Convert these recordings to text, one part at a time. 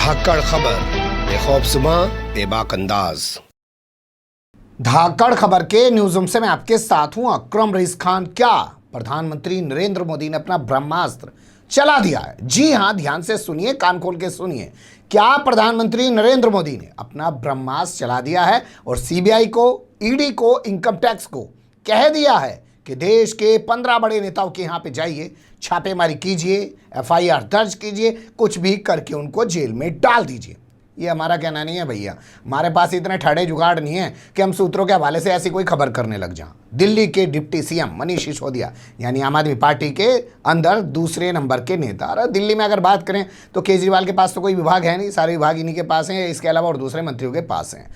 धाकड़ खबर, बेखौफ सुबह, बेबाक अंदाज। धाकड़ खबर के न्यूज रूम से मैं आपके साथ हूं अकरम रईस खान। क्या प्रधानमंत्री नरेंद्र मोदी ने अपना ब्रह्मास्त्र चला दिया है? जी हां, ध्यान से सुनिए, कान खोल के सुनिए। क्या प्रधानमंत्री नरेंद्र मोदी ने अपना ब्रह्मास्त्र चला दिया है और सीबीआई को, ईडी को, इनकम टैक्स को कह दिया है कि देश के 15 बड़े नेताओं के यहां पे जाइए, छापेमारी कीजिए, एफआईआर दर्ज कीजिए, कुछ भी करके उनको जेल में डाल दीजिए। ये हमारा कहना नहीं है भैया, हमारे पास इतने ठड़े जुगाड़ नहीं है कि हम सूत्रों के हवाले से ऐसी कोई खबर करने लग जाएं। दिल्ली के डिप्टी सीएम मनीष सिसोदिया यानी आम आदमी पार्टी के अंदर दूसरे नंबर के नेता। अरे दिल्ली में अगर बात करें तो केजरीवाल के पास तो कोई विभाग है नहीं, सारे विभाग इन्हीं के पास हैं, इसके अलावा और दूसरे मंत्रियों के पास हैं।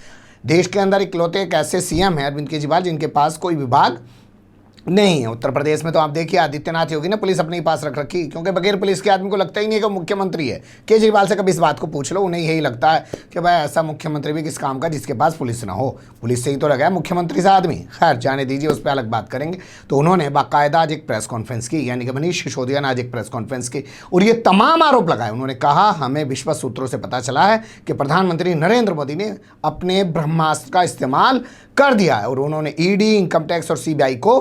देश के अंदर इकलौते एक ऐसे सीएम हैं अरविंद केजरीवाल जिनके पास कोई विभाग नहीं है। उत्तर प्रदेश में तो आप देखिए आदित्यनाथ योगी ने पुलिस अपने ही पास रख रखी, क्योंकि बगैर पुलिस के आदमी को लगता ही नहीं है कि मुख्यमंत्री है। केजरीवाल से कभी इस बात को पूछ लो, उन्हें यही लगता है कि भाई ऐसा मुख्यमंत्री भी किस काम का जिसके पास पुलिस ना हो, पुलिस से ही तो लगा है मुख्यमंत्री से आदमी। खैर जाने दीजिए, उस पर अलग बात करेंगे। तो उन्होंने बाकायदा आज एक प्रेस कॉन्फ्रेंस की, यानी कि मनीष सिसोदिया ने आज एक प्रेस कॉन्फ्रेंस की और ये तमाम आरोप लगाए। उन्होंने कहा हमें विश्वस्त सूत्रों से पता चला है कि प्रधानमंत्री नरेंद्र मोदी ने अपने ब्रह्मास्त्र का इस्तेमाल कर दिया है और उन्होंने ईडी, इनकम टैक्स और सीबीआई को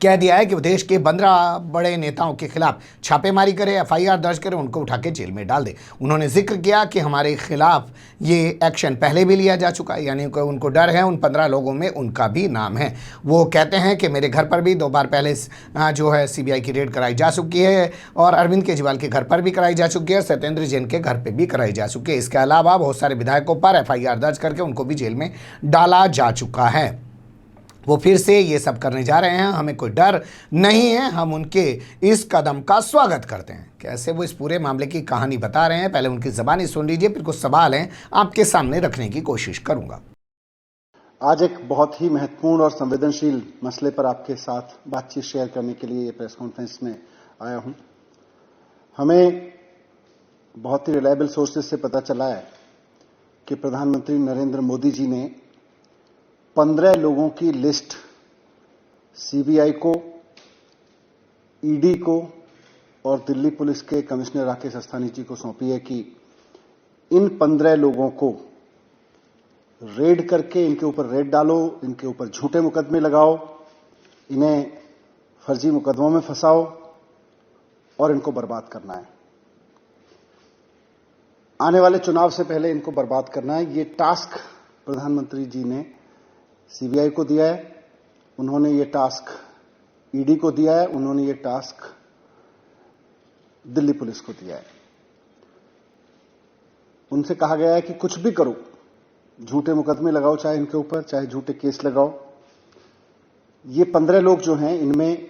कह दिया है कि वो देश के 15 बड़े नेताओं के खिलाफ छापेमारी करे, एफआईआर दर्ज करे, उनको उठा के जेल में डाल दे। उन्होंने जिक्र किया कि हमारे खिलाफ ये एक्शन पहले भी लिया जा चुका है, यानी कि उनको डर है, उन 15 लोगों में उनका भी नाम है। वो कहते हैं कि मेरे घर पर भी 2 बार पहले जो है सीबीआई की रेड कराई जा चुकी है और अरविंद केजरीवाल के घर पर भी कराई जा चुकी है, सत्येंद्र जैन के घर पर भी कराई जा चुकी है। इसके अलावा बहुत सारे विधायकों पर एफआईआर दर्ज करके उनको भी जेल में डाला जा चुका है। वो फिर से ये सब करने जा रहे हैं, हमें कोई डर नहीं है, हम उनके इस कदम का स्वागत करते हैं। कैसे वो इस पूरे मामले की कहानी बता रहे हैं, पहले उनकी ज़बानी सुन लीजिए, फिर कुछ सवाल हैं आपके सामने रखने की कोशिश करूंगा। आज एक बहुत ही महत्वपूर्ण और संवेदनशील मसले पर आपके साथ बातचीत शेयर करने के लिए ये प्रेस कॉन्फ्रेंस में आया हूं। हमें बहुत ही रिलायबल सोर्सेज से पता चला है कि प्रधानमंत्री नरेंद्र मोदी जी ने 15 लोगों की लिस्ट सीबीआई को, ईडी को और दिल्ली पुलिस के कमिश्नर राकेश अस्थाना जी को सौंपी है कि इन 15 लोगों को रेड करके इनके ऊपर रेड डालो, इनके ऊपर झूठे मुकदमे लगाओ, इन्हें फर्जी मुकदमों में फंसाओ और इनको बर्बाद करना है। आने वाले चुनाव से पहले इनको बर्बाद करना है। ये टास्क प्रधानमंत्री जी ने सीबीआई को दिया है, उन्होंने ये टास्क ईडी को दिया है, उन्होंने ये टास्क दिल्ली पुलिस को दिया है। उनसे कहा गया है कि कुछ भी करो, झूठे मुकदमे लगाओ चाहे इनके ऊपर, चाहे झूठे केस लगाओ। ये 15 लोग जो हैं, इनमें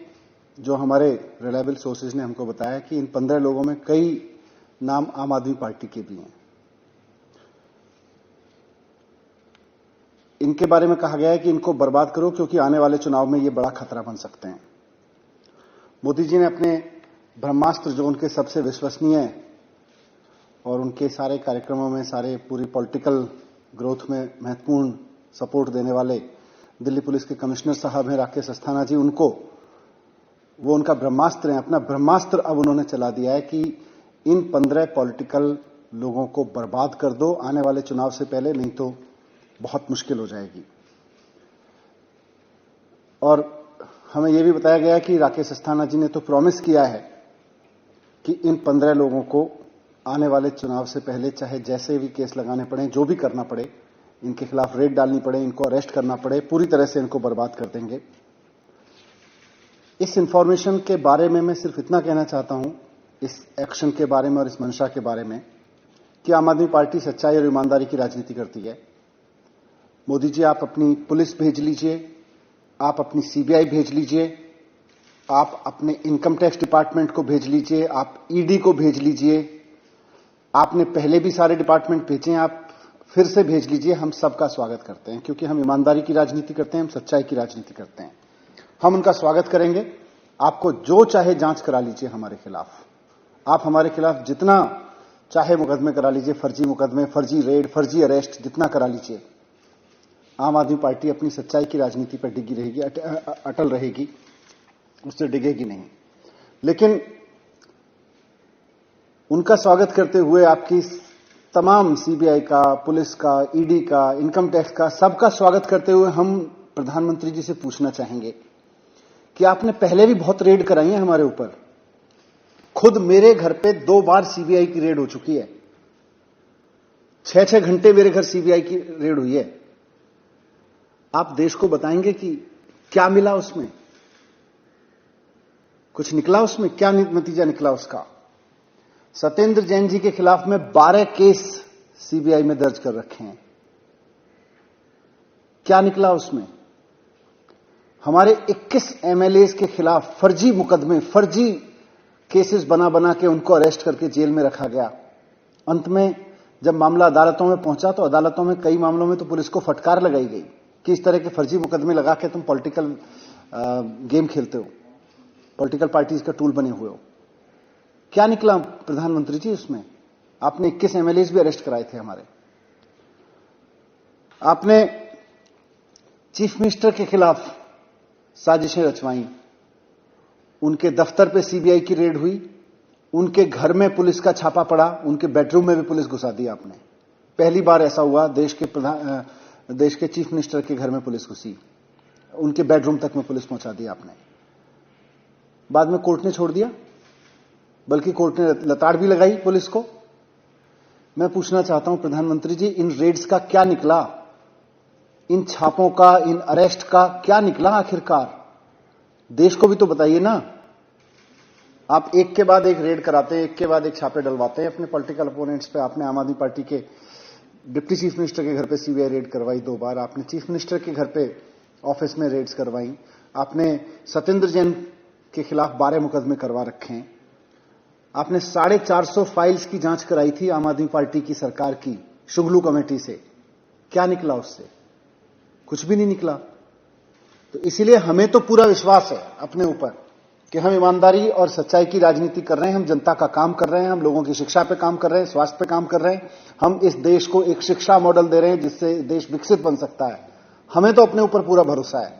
जो हमारे रिलायबल सोर्सेज ने हमको बताया कि इन 15 लोगों में कई नाम आम आदमी पार्टी के भी हैं। इनके बारे में कहा गया है कि इनको बर्बाद करो क्योंकि आने वाले चुनाव में ये बड़ा खतरा बन सकते हैं। मोदी जी ने अपने ब्रह्मास्त्र, जो उनके सबसे विश्वसनीय और उनके सारे कार्यक्रमों में, सारे पूरी पॉलिटिकल ग्रोथ में महत्वपूर्ण सपोर्ट देने वाले दिल्ली पुलिस के कमिश्नर साहब हैं राकेश अस्थाना जी, वो उनका ब्रह्मास्त्र है। अपना ब्रह्मास्त्र अब उन्होंने चला दिया है कि इन 15 पॉलिटिकल लोगों को बर्बाद कर दो आने वाले चुनाव से पहले, नहीं तो बहुत मुश्किल हो जाएगी। और हमें यह भी बताया गया कि राकेश अस्थाना जी ने तो प्रॉमिस किया है कि इन 15 लोगों को आने वाले चुनाव से पहले चाहे जैसे भी केस लगाने पड़े, जो भी करना पड़े, इनके खिलाफ रेड डालनी पड़े, इनको अरेस्ट करना पड़े, पूरी तरह से इनको बर्बाद कर देंगे। इस इंफॉर्मेशन के बारे में मैं सिर्फ इतना कहना चाहता हूं, इस एक्शन के बारे में और इस मंशा के बारे में, कि आम आदमी पार्टी सच्चाई और ईमानदारी की राजनीति करती है। मोदी जी, आप अपनी पुलिस भेज लीजिए, आप अपनी सीबीआई भेज लीजिए, आप अपने इनकम टैक्स डिपार्टमेंट को भेज लीजिए, आप ईडी को भेज लीजिए। आपने पहले भी सारे डिपार्टमेंट भेजे हैं, आप फिर से भेज लीजिए। हम सबका स्वागत करते हैं क्योंकि हम ईमानदारी की राजनीति करते हैं, हम सच्चाई की राजनीति करते हैं। हम उनका स्वागत करेंगे। आपको जो चाहे जांच करा लीजिए हमारे खिलाफ, आप हमारे खिलाफ जितना चाहे मुकदमे करा लीजिए, फर्जी मुकदमे, फर्जी रेड, फर्जी अरेस्ट, जितना करा लीजिए। आम आदमी पार्टी अपनी सच्चाई की राजनीति पर डिगी रहेगी, अटल रहेगी, उससे डिगेगी नहीं। लेकिन उनका स्वागत करते हुए आपकी तमाम सीबीआई का, पुलिस का, ईडी का, इनकम टैक्स का, सबका स्वागत करते हुए हम प्रधानमंत्री जी से पूछना चाहेंगे कि आपने पहले भी बहुत रेड कराई है हमारे ऊपर। खुद मेरे घर पे 2 बार सीबीआई की रेड हो चुकी है। 6-6 घंटे मेरे घर सीबीआई की रेड हुई है। आप देश को बताएंगे कि क्या मिला उसमें, कुछ निकला उसमें, क्या नतीजा निकला उसका। सत्येंद्र जैन जी के खिलाफ में 12 केस सीबीआई में दर्ज कर रखे हैं। क्या निकला उसमें। हमारे 21 एमएलए के खिलाफ फर्जी मुकदमे, फर्जी केसेस बना बना के उनको अरेस्ट करके जेल में रखा गया। अंत में जब मामला अदालतों में पहुंचा तो अदालतों में कई मामलों में तो पुलिस को फटकार लगाई गई कि इस तरह के फर्जी मुकदमे लगा के तुम पॉलिटिकल गेम खेलते हो, पॉलिटिकल पार्टीज का टूल बने हुए हो। क्या निकला प्रधानमंत्री जी उसमें। आपने 21 एमएलए भी अरेस्ट कराए थे हमारे। आपने चीफ मिनिस्टर के खिलाफ साजिशें रचवाई। उनके दफ्तर पे सीबीआई की रेड हुई, उनके घर में पुलिस का छापा पड़ा, उनके बेडरूम में भी पुलिस घुसा दी आपने। पहली बार ऐसा हुआ देश के चीफ मिनिस्टर के घर में पुलिस घुसी, उनके बेडरूम तक में पुलिस पहुंचा दी आपने। बाद में कोर्ट ने छोड़ दिया, बल्कि कोर्ट ने लताड़ भी लगाई पुलिस को। मैं पूछना चाहता हूं प्रधानमंत्री जी, इन रेड्स का क्या निकला, इन छापों का, इन अरेस्ट का क्या निकला आखिरकार। देश को भी तो बताइए ना। आप एक के बाद एक रेड कराते हैं, एक के बाद एक छापे डलवाते हैं अपने पॉलिटिकल अपोनेंट्स पे। आपने आम आदमी पार्टी के डिप्टी चीफ मिनिस्टर के घर पे सीबीआई रेड करवाई 2 बार। आपने चीफ मिनिस्टर के घर पे ऑफिस में रेड्स करवाई। आपने सत्येंद्र जैन के खिलाफ 12 मुकदमे करवा रखे हैं। आपने 450 फाइल्स की जांच कराई थी आम आदमी पार्टी की सरकार की शुगलू कमेटी से। क्या निकला उससे। कुछ भी नहीं निकला। तो इसीलिए हमें तो पूरा विश्वास है अपने ऊपर कि हम ईमानदारी और सच्चाई की राजनीति कर रहे हैं, हम जनता का काम कर रहे हैं, हम लोगों की शिक्षा पे काम कर रहे हैं, स्वास्थ्य पे काम कर रहे हैं, हम इस देश को एक शिक्षा मॉडल दे रहे हैं जिससे देश विकसित बन सकता है। हमें तो अपने ऊपर पूरा भरोसा है।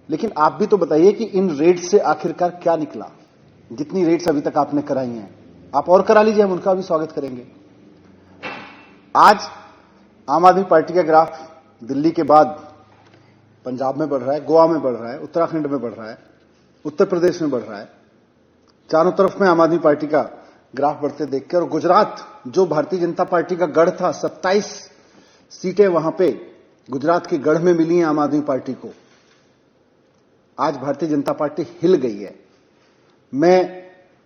लेकिन आप भी तो बताइए कि इन रेड्स से आखिरकार क्या निकला। जितनी रेड्स अभी तक आपने कराई हैं, आप और करा लीजिए, हम उनका भी स्वागत करेंगे। आज आम आदमी पार्टी का ग्राफ दिल्ली के बाद पंजाब में बढ़ रहा है, गोवा में बढ़ रहा है, उत्तराखंड में बढ़ रहा है, उत्तर प्रदेश में बढ़ रहा है। चारों तरफ में आम आदमी पार्टी का ग्राफ बढ़ते देखकर, और गुजरात जो भारतीय जनता पार्टी का गढ़ था, 27 सीटें वहां पे गुजरात के गढ़ में मिली हैं आम आदमी पार्टी को। आज भारतीय जनता पार्टी हिल गई है। मैं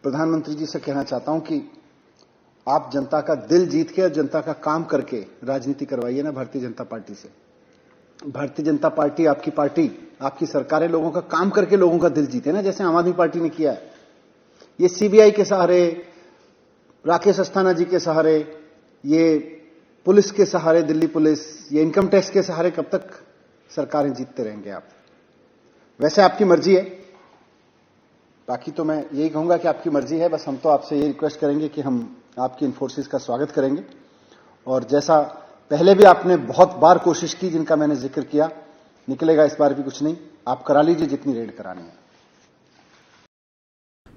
प्रधानमंत्री जी से कहना चाहता हूं कि आप जनता का दिल जीत के और जनता का काम करके राजनीति करवाइए ना भारतीय जनता पार्टी से। भारतीय जनता पार्टी, आपकी पार्टी, आपकी सरकारें लोगों का काम करके लोगों का दिल जीते ना, जैसे आम आदमी पार्टी ने किया है। ये सीबीआई के सहारे, राकेश अस्थाना जी के सहारे, ये पुलिस के सहारे, दिल्ली पुलिस, ये इनकम टैक्स के सहारे कब तक सरकारें जीतते रहेंगे आप। वैसे आपकी मर्जी है, बाकी तो मैं यही कहूंगा कि आपकी मर्जी है। बस हम तो आपसे ये रिक्वेस्ट करेंगे कि हम आपकी इन फोर्सेस का स्वागत करेंगे। और जैसा पहले भी आपने बहुत बार कोशिश की, जिनका मैंने जिक्र किया, निकलेगा इस बार भी कुछ नहीं। आप करा लीजिए जितनी रेड करानी है।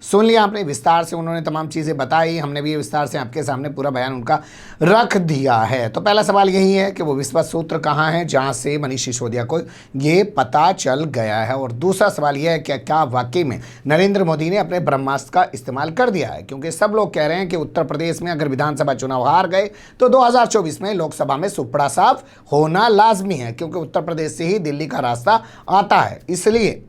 सुन लिया आपने, विस्तार से उन्होंने तमाम चीज़ें बताई। हमने भी विस्तार से आपके सामने पूरा बयान उनका रख दिया है। तो पहला सवाल यही है कि वो विश्वास सूत्र कहाँ है जहाँ से मनीष सिसोदिया को ये पता चल गया है। और दूसरा सवाल यह है कि क्या वाकई में नरेंद्र मोदी ने अपने ब्रह्मास्त्र का इस्तेमाल कर दिया है। क्योंकि सब लोग कह रहे हैं कि उत्तर प्रदेश में अगर विधानसभा चुनाव हार गए तो 2024 में लोकसभा में सुपड़ा साफ होना लाजमी है, क्योंकि उत्तर प्रदेश से ही दिल्ली का रास्ता आता है। इसलिए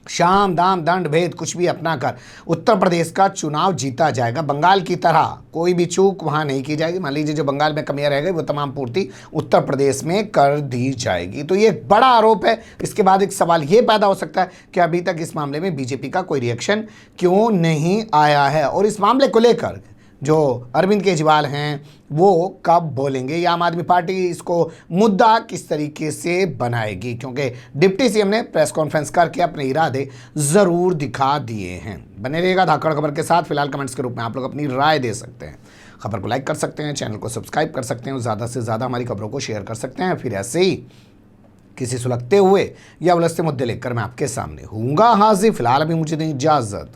शाम दाम दंड भेद कुछ भी अपना कर उत्तर प्रदेश का चुनाव जीता जाएगा। बंगाल की तरह कोई भी चूक वहां नहीं की जाएगी। मान लीजिए जो बंगाल में कमियां रह गई वो तमाम पूर्ति उत्तर प्रदेश में कर दी जाएगी। तो ये एक बड़ा आरोप है। इसके बाद एक सवाल ये पैदा हो सकता है कि अभी तक इस मामले में बीजेपी का कोई रिएक्शन क्यों नहीं आया है, और इस मामले को लेकर जो अरविंद केजरीवाल हैं वो कब बोलेंगे, या आम आदमी पार्टी इसको मुद्दा किस तरीके से बनाएगी। क्योंकि डिप्टी सीएम ने प्रेस कॉन्फ्रेंस करके अपने इरादे ज़रूर दिखा दिए हैं। बने रहिएगा धाकड़ खबर के साथ। फिलहाल कमेंट्स के रूप में आप लोग अपनी राय दे सकते हैं। खबर को लाइक कर सकते हैं, चैनल को सब्सक्राइब कर सकते हैं, ज़्यादा से ज़्यादा हमारी खबरों को शेयर कर सकते हैं। फिर ऐसे ही किसी सुलगते हुए या उलझते मुद्दे लेकर मैं आपके सामने हूँगा हाजिर। फिलहाल अभी मुझे दें इजाज़त।